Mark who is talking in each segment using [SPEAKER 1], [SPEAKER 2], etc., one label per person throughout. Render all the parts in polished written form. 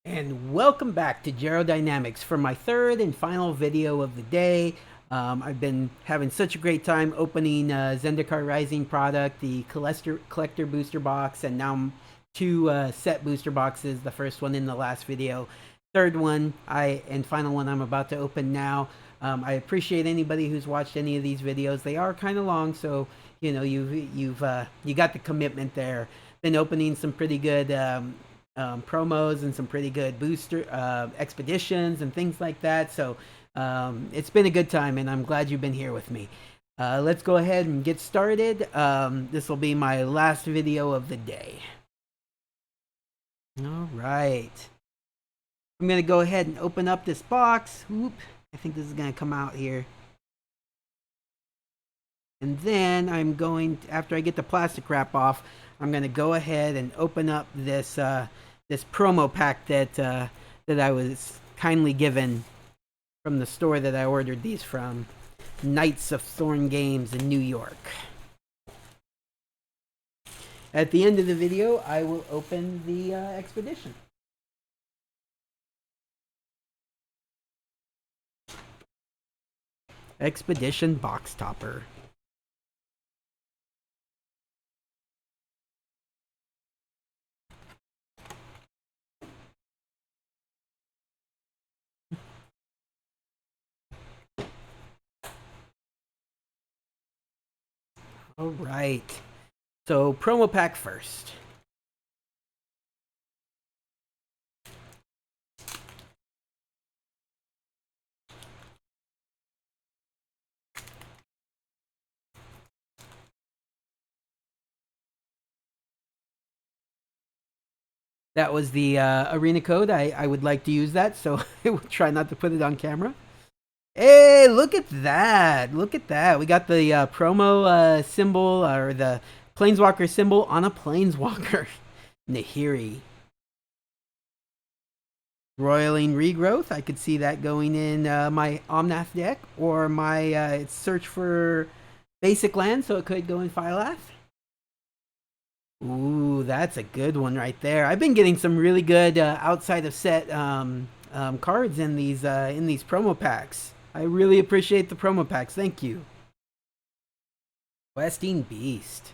[SPEAKER 1] And welcome back to Gerodynamics for my third and final video of the day. I've been having such a great time opening Zendikar Rising product, the collector booster box, and now two set booster boxes. The first one in the last video, third one and final one I'm about to open now. I appreciate anybody who's watched any of these videos. They are kind of long, so you know you got the commitment there. Been opening some pretty good promos and some pretty good booster expeditions and things like that. So it's been a good time, and I'm glad you've been here with me. Let's go ahead and get started. This will be my last video of the day. All right. I'm going to go ahead and open up this box. Oop, I think this is going to come out here. And then I'm going, after I get the plastic wrap off, I'm going to go ahead and open up this this promo pack that I was kindly given from the store that I ordered these from, Knights of Thorn Games in New York. At the end of the video, I will open the expedition. Expedition box topper. All right. So promo pack first. That was the arena code. I would like to use that, so I will try not to put it on camera. Hey, look at that. Look at that. We got the promo symbol, or the Planeswalker symbol on a Planeswalker. Nahiri. Roiling Regrowth. I could see that going in my Omnath deck, or my search for basic land, so it could go in Phylath. Ooh, that's a good one right there. I've been getting some really good outside of set cards in these promo packs. I really appreciate the promo packs. Thank you. Questing Beast.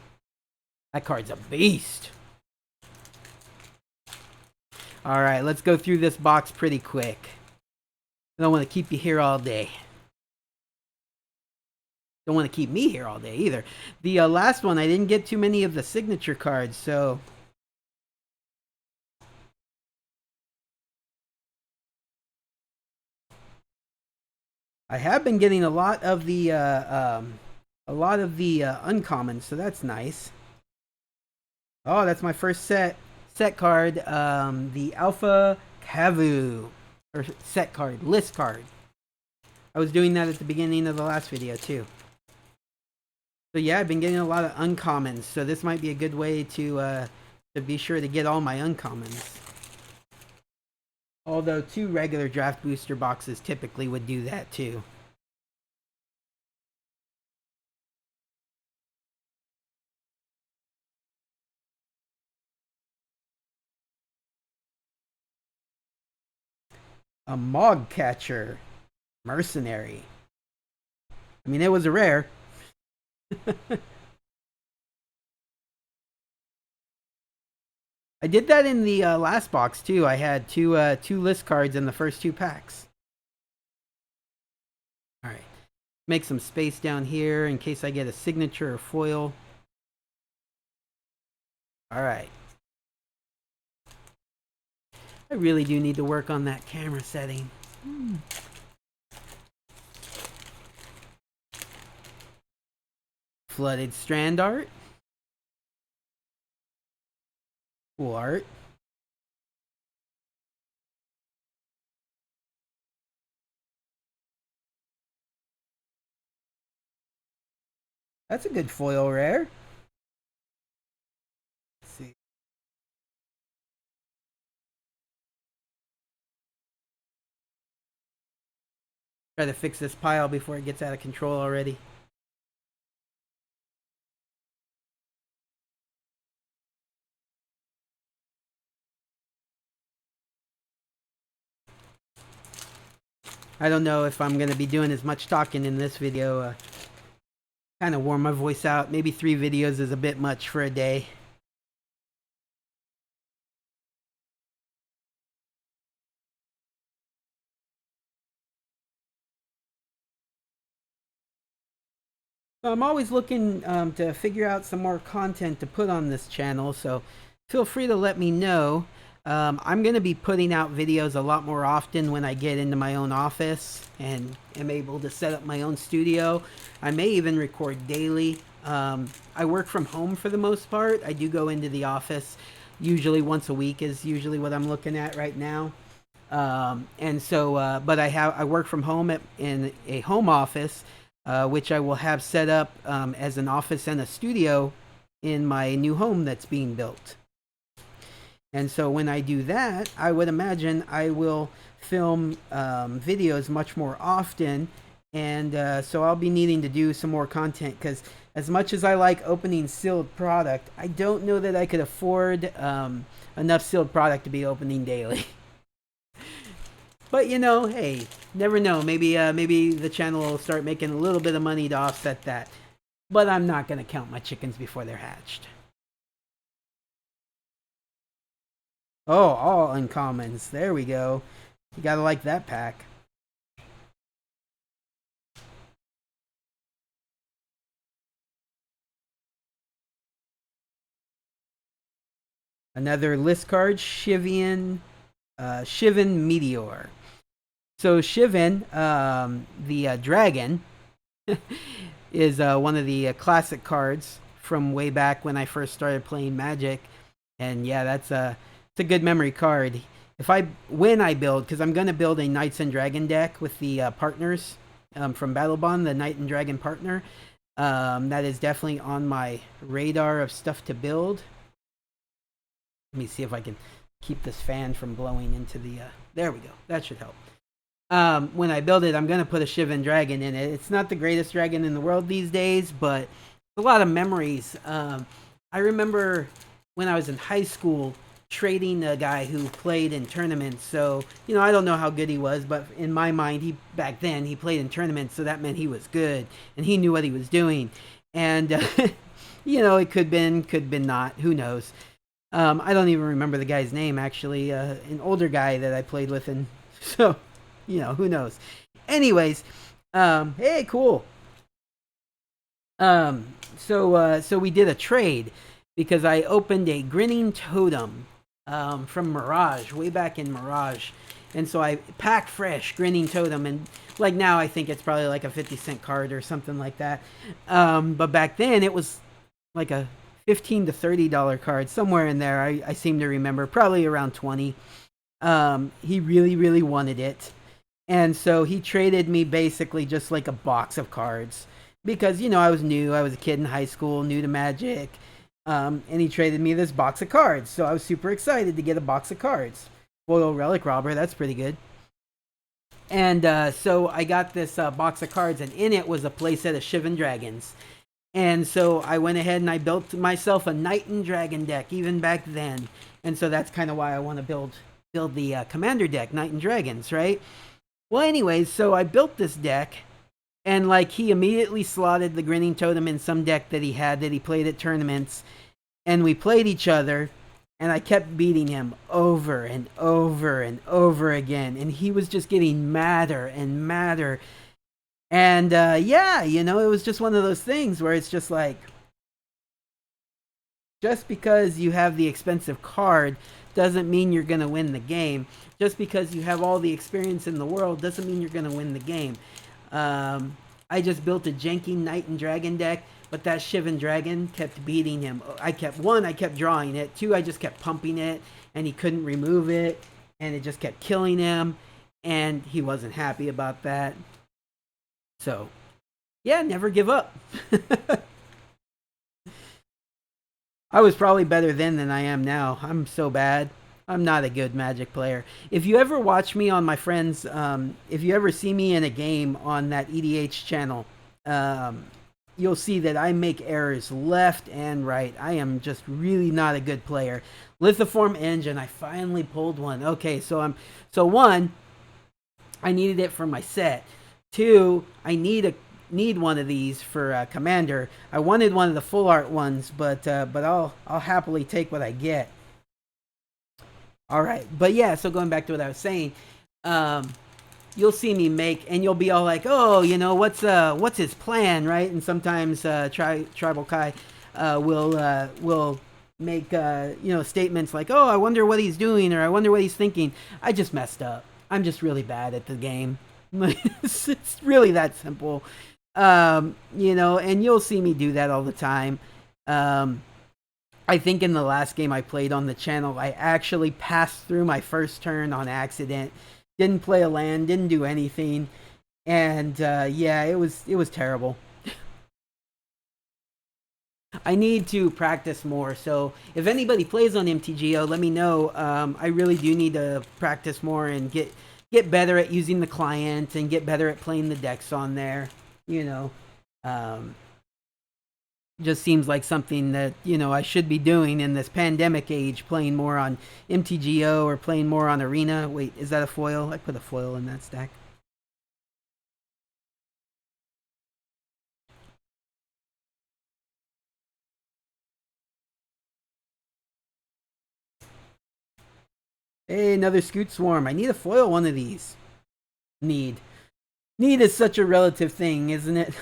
[SPEAKER 1] That card's a beast. All right, let's go through this box pretty quick. I don't want to keep you here all day. Don't want to keep me here all day either. The last one, I didn't get too many of the signature cards, so I have been getting a lot of the uncommons, so that's nice. Oh, that's my first set card. The Alpha Kavu, or set card, list card. I was doing that at the beginning of the last video too. So yeah, I've been getting a lot of uncommons, so this might be a good way to be sure to get all my uncommons. Although 2 regular draft booster boxes typically would do that too. A Mog Catcher. Mercenary. I mean, it was a rare. I did that in the last box too. I had two list cards in the first 2 packs. All right, make some space down here in case I get a signature or foil. All right. I really do need to work on that camera setting. Flooded Strand art. Cool art. That's a good foil rare. Let's see. Try to fix this pile before it gets out of control already. I don't know if I'm going to be doing as much talking in this video. Kind of wore my voice out. Maybe 3 videos is a bit much for a day. I'm always looking to figure out some more content to put on this channel, so feel free to let me know. I'm going to be putting out videos a lot more often when I get into my own office and am able to set up my own studio. I may even record daily. I work from home for the most part. I do go into the office usually once a week is usually what I'm looking at right now. And so, but I work from home in a home office, which I will have set up as an office and a studio in my new home that's being built. And so when I do that, I would imagine I will film videos much more often. And so I'll be needing to do some more content because as much as I like opening sealed product, I don't know that I could afford enough sealed product to be opening daily. But you know, hey, never know. Maybe the channel will start making a little bit of money to offset that. But I'm not going to count my chickens before they're hatched. Oh, all uncommons. There we go. You gotta like that pack. Another list card, Shivan Meteor. So Shivan, the dragon, is one of the classic cards from way back when I first started playing Magic, and yeah, it's a good memory card. When I build, because I'm gonna build a Knights and Dragon deck with the partners from Battlebond, the Knight and Dragon partner. That is definitely on my radar of stuff to build. Let me see if I can keep this fan from blowing into the. There we go. That should help. When I build it, I'm going to put a Shivan dragon in it. It's not the greatest dragon in the world these days, but a lot of memories. I remember when I was in high school trading a guy who played in tournaments. So, you know, I don't know how good he was, but in my mind, back then he played in tournaments, so that meant he was good and he knew what he was doing. And you know, it could been not. Who knows? I don't even remember the guy's name, actually. An older guy that I played with, and so, you know, who knows? Anyways, hey, cool. So we did a trade because I opened a Grinning Totem from Mirage, way back in Mirage. And so I packed fresh Grinning Totem, and like now I think it's probably like a 50-cent card or something like that. But back then it was like a $15 to $30 card, somewhere in there. I seem to remember, probably around 20. He really, really wanted it. And so he traded me basically just like a box of cards. Because, you know, I was new. I was a kid in high school, new to Magic. And he traded me this box of cards. So I was super excited to get a box of cards. Foil Relic Robber, that's pretty good. And so I got this box of cards, and in it was a playset of Shivan Dragons. And so I went ahead and I built myself a Knight and Dragon deck, even back then. And so that's kind of why I want to build the Commander deck, Knight and Dragons, right? Well, anyways, so I built this deck, and like he immediately slotted the Grinning Totem in some deck that he had that he played at tournaments, and we played each other, and I kept beating him over and over and over again, and he was just getting madder and madder. And yeah, you know, it was just one of those things where it's just like, just because you have the expensive card doesn't mean you're going to win the game. Just because you have all the experience in the world doesn't mean you're going to win the game. I just built a janky Knight and Dragon deck, but that Shivan Dragon kept beating him. I kept drawing it. 2, I just kept pumping it, and he couldn't remove it, and it just kept killing him, and he wasn't happy about that. So, yeah, never give up. I was probably better then than I am now. I'm so bad. I'm not a good Magic player. If you ever watch me on my friends, if you ever see me in a game on that EDH channel, you'll see that I make errors left and right. I am just really not a good player. Lithoform Engine, I finally pulled one. Okay, so one, I needed it for my set. Two, I need one of these for Commander. I wanted one of the full art ones, but I'll happily take what I get. All right, but yeah. So going back to what I was saying, um, you'll see me make, and you'll be all like, "Oh, what's his plan, right?" And sometimes Tribal Kai will make statements like, "Oh, I wonder what he's doing," or "I wonder what he's thinking." I just messed up. I'm just really bad at the game. It's really that simple. And you'll see me do that all the time. Um, I think in the last game I played on the channel, I actually passed through my first turn on accident. Didn't play a land, didn't do anything, and yeah, it was terrible. I need to practice more. So if anybody plays on MTGO, let me know. I really do need to practice more and get better at using the client and get better at playing the decks on there. You know, um, just seems like something that I should be doing in this pandemic age, playing more on MTGO or playing more on Arena. Wait, is that a foil? I put a foil in that stack. Hey, another Scoot Swarm. I need a foil one of these. Need. Need is such a relative thing, isn't it?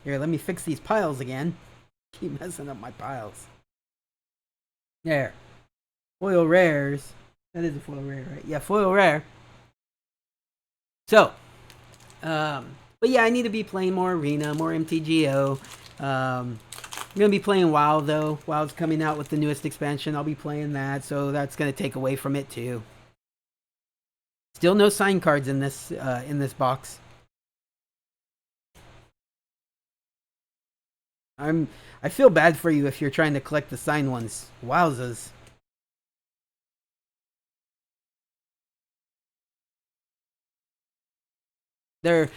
[SPEAKER 1] Here, let me fix these piles again. Keep messing up my piles. There. Foil rares. That is a foil rare, right? Yeah, foil rare. So, but yeah, I need to be playing more Arena, more MTGO. I'm gonna be playing WoW though. WoW's coming out with the newest expansion. I'll be playing that, so that's gonna take away from it too. Still no sign cards in this box. I feel bad for you if you're trying to collect the signed ones. Wowzas. They're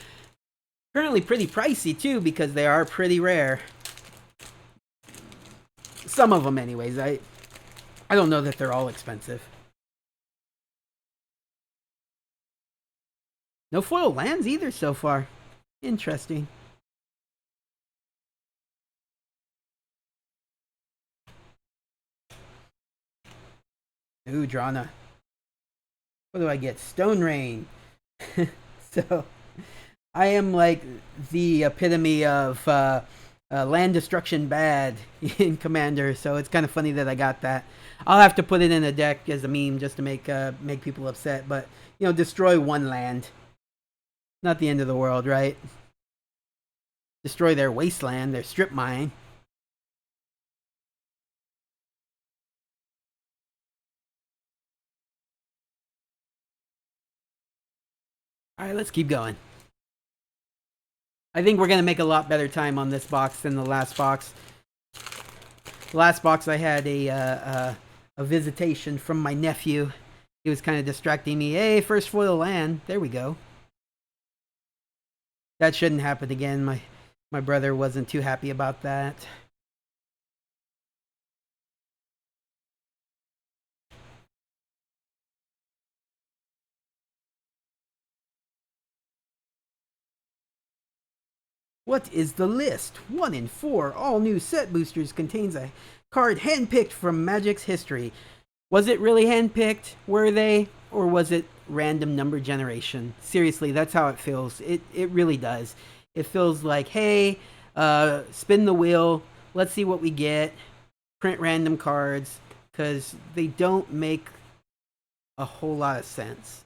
[SPEAKER 1] currently pretty pricey too because they are pretty rare. Some of them anyways. I don't know that they're all expensive. No foil lands either so far. Interesting. Ooh, Drana. What do I get? Stone Rain. So I am like the epitome of land destruction bad in Commander. So it's kind of funny that I got that. I'll have to put it in a deck as a meme just to make people upset. But destroy one land. Not the end of the world, right? Destroy their wasteland, their strip mine. All right, let's keep going. I think we're gonna make a lot better time on this box than the last box. The last box I had a visitation from my nephew. He was kind of distracting me. Hey, first foil land. There we go. That shouldn't happen again. My brother wasn't too happy about that. What is the list? 1 in 4 all new set boosters contains a card handpicked from Magic's history. Was it really handpicked? Were they? Or was it random number generation? Seriously, that's how it feels. It really does. It feels like, hey, spin the wheel. Let's see what we get. Print random cards. Because they don't make a whole lot of sense.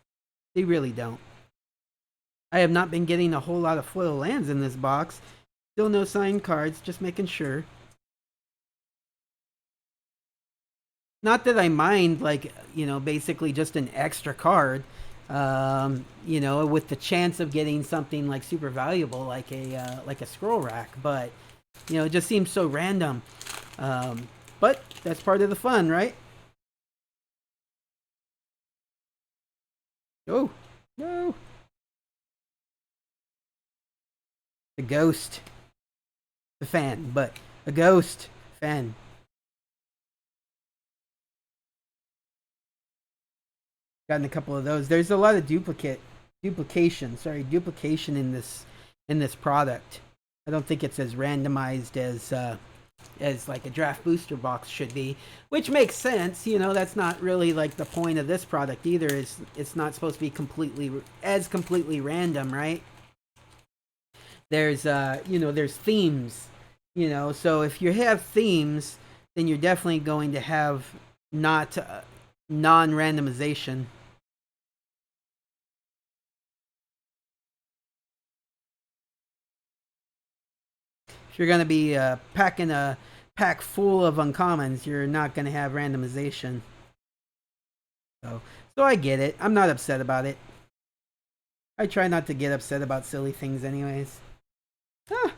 [SPEAKER 1] They really don't. I have not been getting a whole lot of foil lands in this box. Still no signed cards, just making sure. Not that I mind, like, basically just an extra card. With the chance of getting something like super valuable, like a scroll rack, but it just seems so random. But that's part of the fun, right? Oh, no. A ghost. The fan, but a ghost fan. Gotten a couple of those. There's a lot of duplication in this product. I don't think it's as randomized as like a draft booster box should be, which makes sense. You know, that's not really like the point of this product either. Is it's not supposed to be completely random, right? There's there's themes, so if you have themes, then you're definitely going to have not non-randomization. If you're going to be packing a pack full of uncommons, you're not going to have randomization. So I get it. I'm not upset about it. I try not to get upset about silly things anyways. Ah.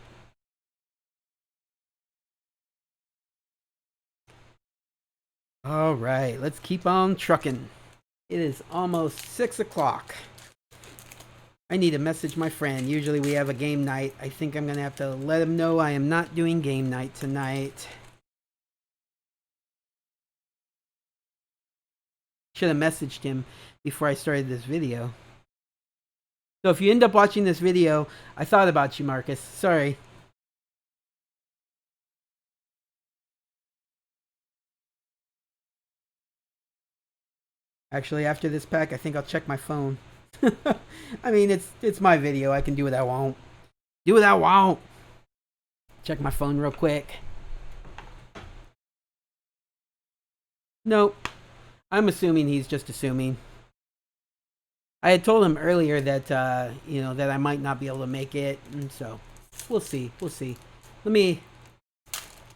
[SPEAKER 1] All right, let's keep on trucking. It is almost 6 o'clock. I need to message my friend. Usually we have a game night. I think I'm going to have to let him know I am not doing game night tonight. Should have messaged him before I started this video. So if you end up watching this video, I thought about you, Marcus. Sorry. Actually, after this pack, I think I'll check my phone. I mean, it's my video. I can do what I want. Do what I want. Check my phone real quick. Nope. I'm assuming he's just assuming. I had told him earlier that that I might not be able to make it, and so we'll see. We'll see. Let me.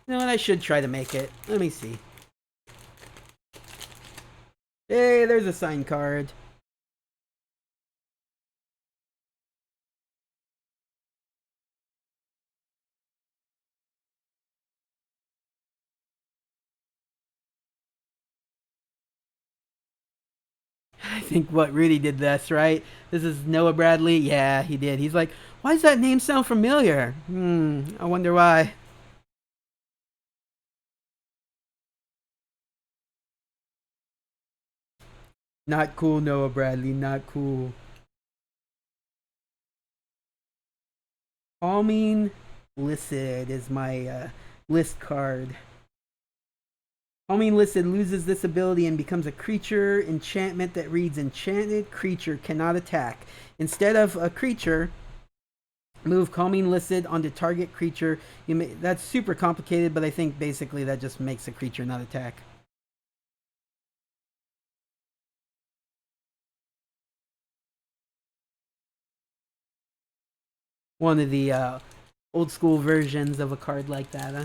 [SPEAKER 1] You know what? I should try to make it. Let me see. Hey, there's a signed card. I think what Rudy did this, right? This is Noah Bradley. Yeah, he did. He's like, why does that name sound familiar? I wonder why. Not cool, Noah Bradley. Not cool. Calming Listed is my list card. Calming Listed loses this ability and becomes a creature enchantment that reads enchanted creature cannot attack. Instead of a creature, move Calming Listed onto target creature. That's super complicated, but I think basically that just makes a creature not attack. One of the old school versions of a card like that, huh?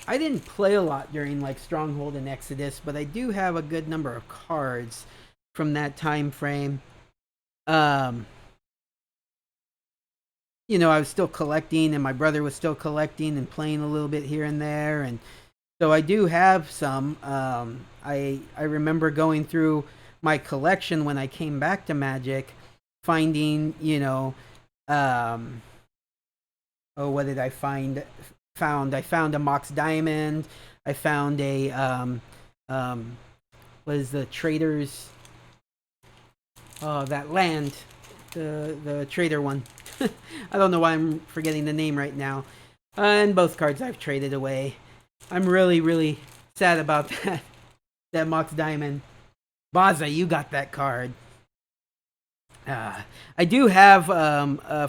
[SPEAKER 1] I didn't play a lot during like Stronghold and Exodus, but I do have a good number of cards from that time frame. I was still collecting, and my brother was still collecting and playing a little bit here and there, and so I do have some. I remember going through my collection when I came back to Magic, finding what did I find? I found a Mox Diamond. I found a what is the traders? Oh, that land, the trader one. I don't know why I'm forgetting the name right now. And both cards I've traded away. I'm really sad about that. That Mox Diamond. Baza, you got that card. I do have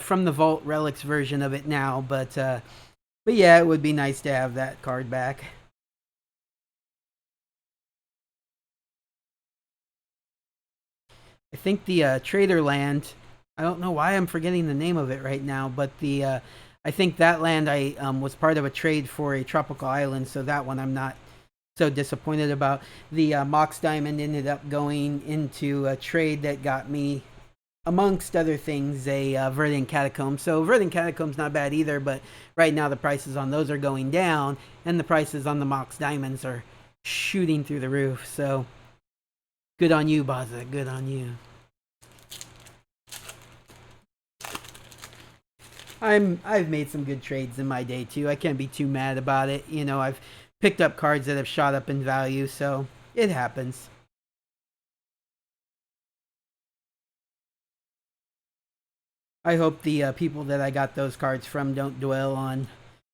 [SPEAKER 1] from the Vault Relics version of it now, but yeah, it would be nice to have that card back. I think the Trader Land. I don't know why I'm forgetting the name of it right now, but I think that land I was part of a trade for a tropical island, so that one I'm not so disappointed about. The Mox Diamond ended up going into a trade that got me, amongst other things, a Verdant Catacomb. So Verdant Catacomb's not bad either, but right now the prices on those are going down, and the prices on the Mox Diamonds are shooting through the roof. So good on you, Baza. Good on you. I've made some good trades in my day too. I can't be too mad about it. I've picked up cards that have shot up in value, so it happens. I hope the people that I got those cards from don't dwell on,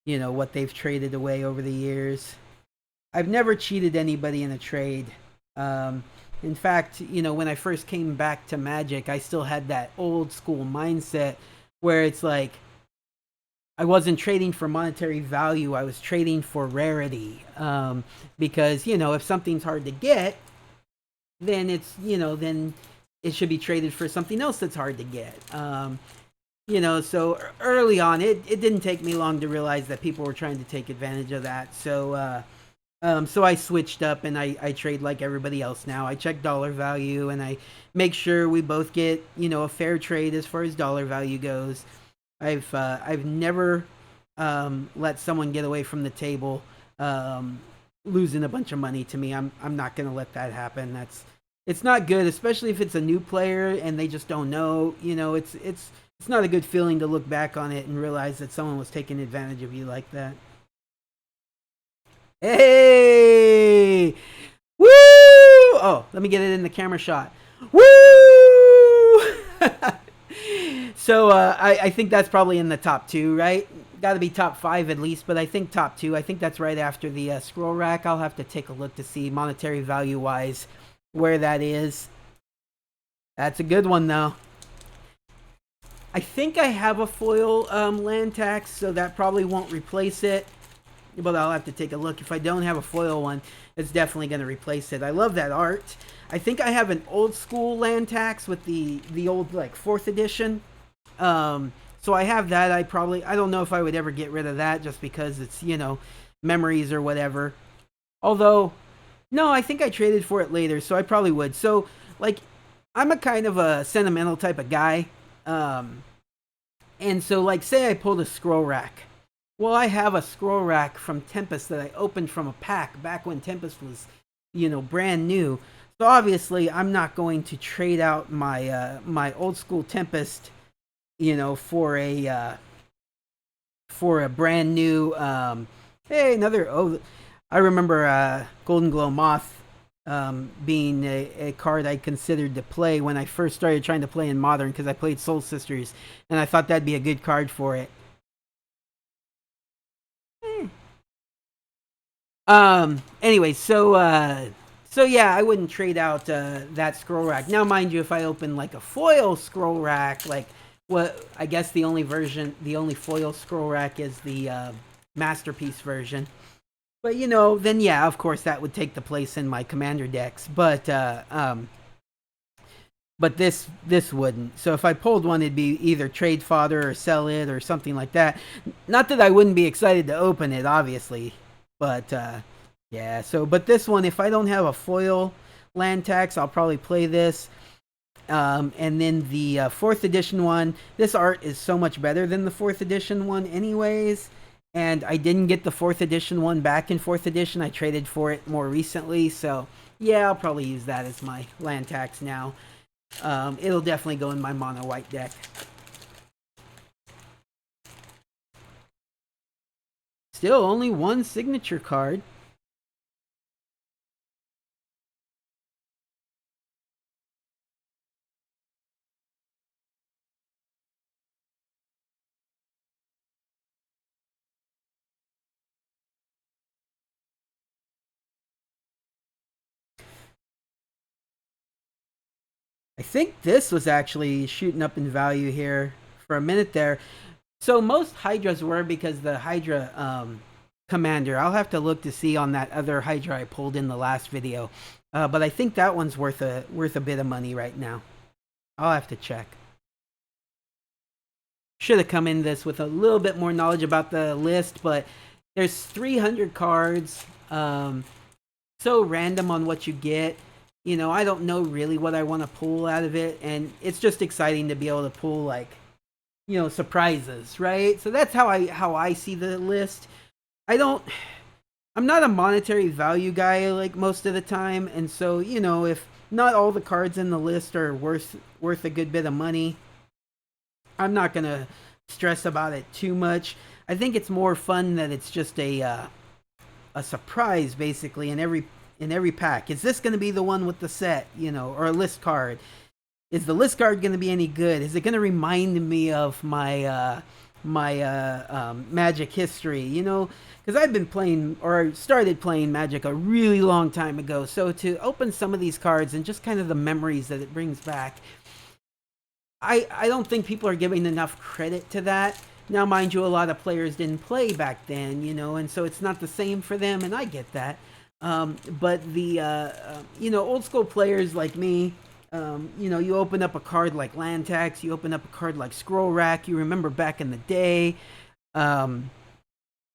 [SPEAKER 1] what they've traded away over the years. I've never cheated anybody in a trade. Um, in fact, when I first came back to Magic, I still had that old school mindset where it's like I wasn't trading for monetary value. I was trading for rarity. Because, if something's hard to get, then then it should be traded for something else that's hard to get. So early on, it didn't take me long to realize that people were trying to take advantage of that. So I switched up and I trade like everybody else now. I check dollar value and I make sure we both get, a fair trade as far as dollar value goes. I've never let someone get away from the table losing a bunch of money to me. I'm not gonna let that happen. It's not good, especially if it's a new player and they just don't know. It's not a good feeling to look back on it and realize that someone was taking advantage of you like that. Hey! Woo! Oh, let me get it in the camera shot. Woo! So I think that's probably in the top 2, right? Got to be top 5 at least, but I think top 2. I think that's right after the scroll rack. I'll have to take a look to see monetary value wise where that is. That's a good one though. I think I have a foil land tax, so that probably won't replace it. But I'll have to take a look. If I don't have a foil one, it's definitely going to replace it. I love that art. I think I have an old school land tax with the old like 4th edition. So I have that. I don't know if I would ever get rid of that just because it's, memories or whatever. Although, no, I think I traded for it later, so I probably would. So, like, I'm a kind of a sentimental type of guy. And so, like, say I pulled a scroll rack. Well, I have a scroll rack from Tempest that I opened from a pack back when Tempest was, brand new. So obviously, I'm not going to trade out my old school Tempest, for a brand new. Hey, another. Oh, I remember Golden Glow Moth being a card I considered to play when I first started trying to play in Modern because I played Soul Sisters, and I thought that'd be a good card for it. Anyway, so yeah, I wouldn't trade out that scroll rack. Now, mind you, if I open like a foil scroll rack, like what I guess the only foil scroll rack is the masterpiece version. But then yeah, of course that would take the place in my commander decks. But this wouldn't. So if I pulled one, it'd be either trade fodder or sell it or something like that. Not that I wouldn't be excited to open it, obviously. But yeah, but this one, if I don't have a foil land tax, I'll probably play this. And then the 4th edition one, this art is so much better than the 4th edition one anyways. And I didn't get the 4th edition one back in 4th edition. I traded for it more recently. So yeah, I'll probably use that as my land tax now. It'll definitely go in my mono white deck. Still only one signature card. I think this was actually shooting up in value here for a minute there. So most Hydras were because the Hydra commander. I'll have to look to see on that other Hydra I pulled in the last video. But I think that one's worth a bit of money right now. I'll have to check. Should have come in this with a little bit more knowledge about the list, but there's 300 cards. So random on what you get. I don't know really what I want to pull out of it, and it's just exciting to be able to pull like, surprises, right? So that's how I see the list. I'm not a monetary value guy like most of the time, and so if not all the cards in the list are worth a good bit of money, I'm not gonna stress about it too much. I think it's more fun that it's just a a surprise basically in every pack. Is this going to be the one with the set, you know, or a list card? Is the list card going to be any good? Is it going to remind me of my Magic history? You know, because I've been playing or started playing Magic a really long time ago. So to open some of these cards and just kind of the memories that it brings back, I don't think people are giving enough credit to that. Now, mind you, a lot of players didn't play back then, you know, and so it's not the same for them, and I get that. But the you know, old school players like me, you know, you open up a card like Land Tax, you open up a card like Scroll Rack. You remember back in the day. Um,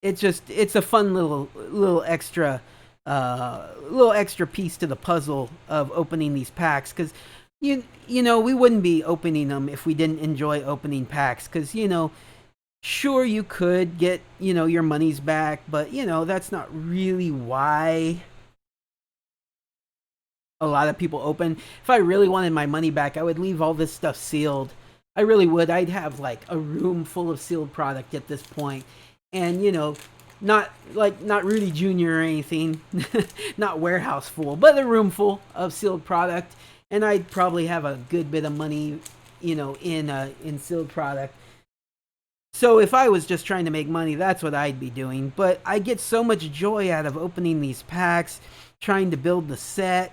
[SPEAKER 1] it's a fun little extra piece to the puzzle of opening these packs because you know we wouldn't be opening them if we didn't enjoy opening packs because you know sure you could get you know your money's back but you know that's not really why a lot of people open. If I really wanted my money back, I would leave all this stuff sealed. I really would. I'd have like a room full of sealed product at this point. And you know, not Rudy Jr. or anything, not warehouse full, but a room full of sealed product. And I'd probably have a good bit of money, you know, in sealed product. So if I was just trying to make money, that's what I'd be doing. But I get so much joy out of opening these packs, trying to build the set,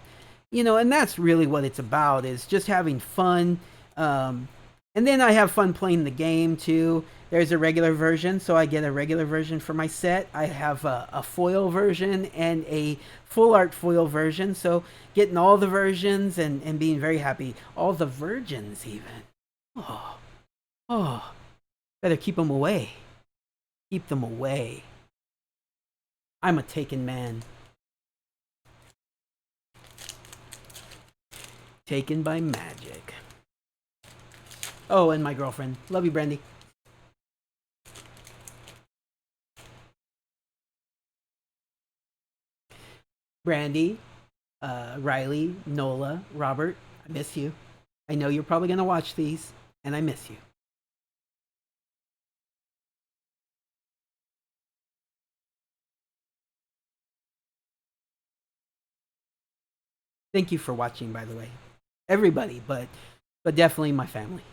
[SPEAKER 1] you know, and that's really what it's about is just having fun. And then I have fun playing the game too. There's a regular version, so I get a regular version for my set. I have a foil version and a full art foil version, so getting all the versions and being very happy. All the virgins even. Oh, oh, better keep them away. Keep them away. I'm a taken man. Taken by magic. Oh, and my girlfriend. Love you, Brandy. Brandy, Riley, Nola, Robert, I miss you. I know you're probably going to watch these, and I miss you. Thank you for watching, by the way. Everybody, but definitely my family.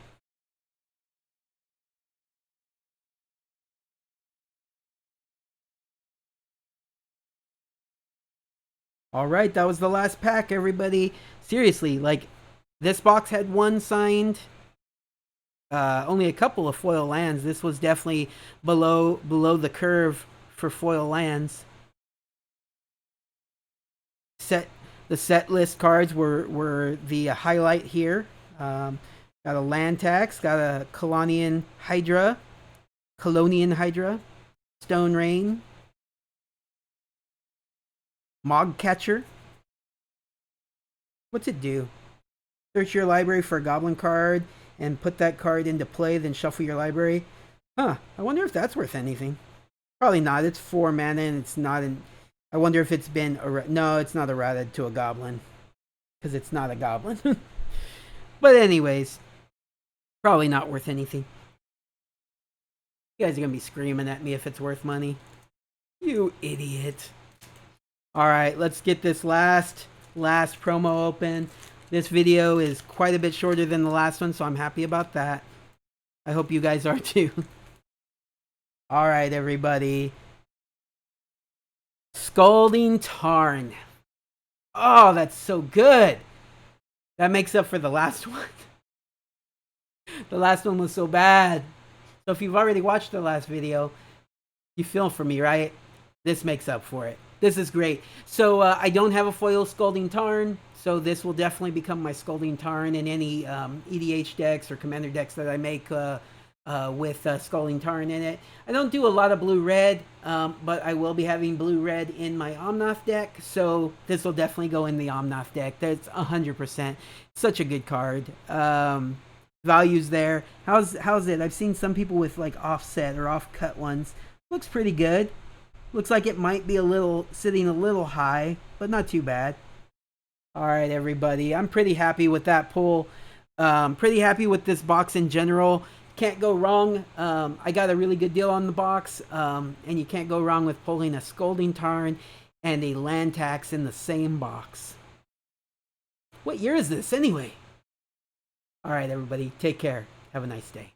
[SPEAKER 1] All right, that was the last pack, everybody. Seriously, like this box had one signed, only a couple of foil lands. This was definitely below the curve for foil lands. The set list cards were the highlight here. Got a land tax, got a Colonian Hydra, Stone Rain, Mog Catcher. What's it do? Search your library for a goblin card and put that card into play, then shuffle your library. Huh, I wonder if that's worth anything. Probably not. It's 4 mana and it's not an. I wonder if it's been. No, it's not errated to a goblin. Because it's not a goblin. But, anyways, probably not worth anything. You guys are going to be screaming at me if it's worth money. You idiot. Alright, let's get this last promo open. This video is quite a bit shorter than the last one, so I'm happy about that. I hope you guys are too. Alright, everybody. Scalding Tarn. Oh, that's so good. That makes up for the last one. The last one was so bad. So if you've already watched the last video, you feel for me, right? This makes up for it. This is great. So I don't have a foil Scalding Tarn, so this will definitely become my Scalding Tarn in any EDH decks or Commander decks that I make with Scalding Tarn in it. I don't do a lot of blue-red, but I will be having blue-red in my Omnath deck, so this will definitely go in the Omnath deck. That's 100%. Such a good card. Values there. How's it? I've seen some people with like offset or off-cut ones. Looks pretty good. Looks like it might be sitting a little high, but not too bad. All right, everybody. I'm pretty happy with that pull. Pretty happy with this box in general. can't go wrong. I got a really good deal on the box, and you can't go wrong with pulling a Scolding Tarn and a land tax in the same box. What year is this anyway? All right, everybody, take care. Have a nice day.